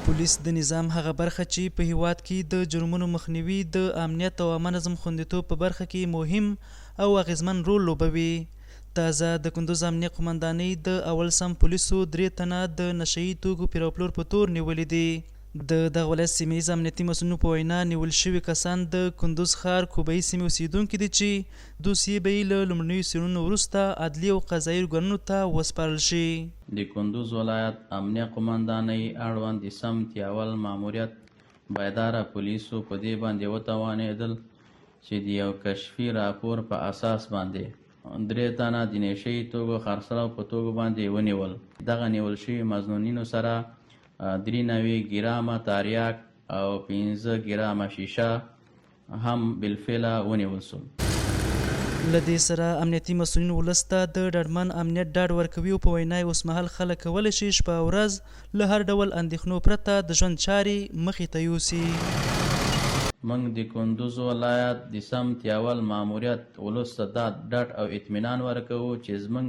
پولیس د نظام هغه برخه چې په هیواد کې د جرمونو مخنیوي د امنیت او نظم خوندیتوب په برخه کې مهم او اغیزمن رول لوبوي. تازه د دکندزامنيه قوماندانۍ د اول سم پولیسو 3 تنه د نشئی توکو پلور په تور نیولې دي. د دغه ولایت سیمې امنيتي مسوولینو په وینا نيول شوي کسان د کندز ښار کوبهي سیمې اوسېدونکي دي چې دوسیې به یې له لومړنیو څېړنو وروسته عدلي او قضایي ارګانونو ته وسپارل شي. د کندز ولایت امنيه قوماندانۍ اړوند د سمت اول ماموریت بیداره پولیسو په دې باندې وتوانېدل چې د یو کشفي راپور په اساس باندې 3 تنه د نشئی توکو خرڅلاو په توګه باندې ونیول. دغه نیول شوي مظنونینو سره 93 ګرامه تاریاک او 15 ګرامه شیشه هم بالفعل ونیول شول. له دې سره امنیتي مسوولین ولس ته د ډاډمن امنیت ډاډ ورکوي او په وینا یې اوسمهال خلک کولی شي شپه او ورځ له هر ډول اندېښنو پرته د ژوند چارې مخې ته یوسي. موږ د کندز ولایت د سمت اول ماموریت ولس ته دا ډاډ او اطمینان ورکوو چې زموږ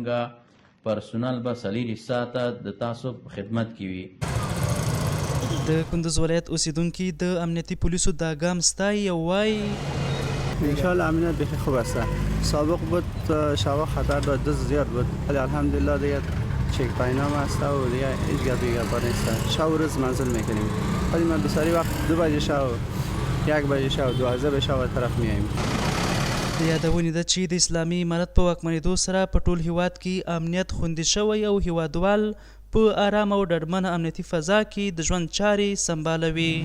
پرسونل به 4 ساعته د تاسو په خدمت کې وي. د کندز ولایت اوسېدونکي د امنیتي پولیسو دا ګام ستایي او وایي انشاءالله امنیت بخی خوب است. سابق بود شبا خطر داشت دست زیاد بود ولی الحمدلله دیگه چک پاینام است و دیگه هیچ گپی نیست. شب و روز منزل میکنیم ولی ما بسیاری وقت 2 بجه شب 1 بجه شب 12 شب طرف میاییم. د یادونې ده چې د اسلامي امارت په واکمنېدو سره په ټول هیواد کې امنیت خوندي شوی او هیوادوال په آرام او ډاډمنه امنیتي فضا کې د ژوند چارې سمبالوي.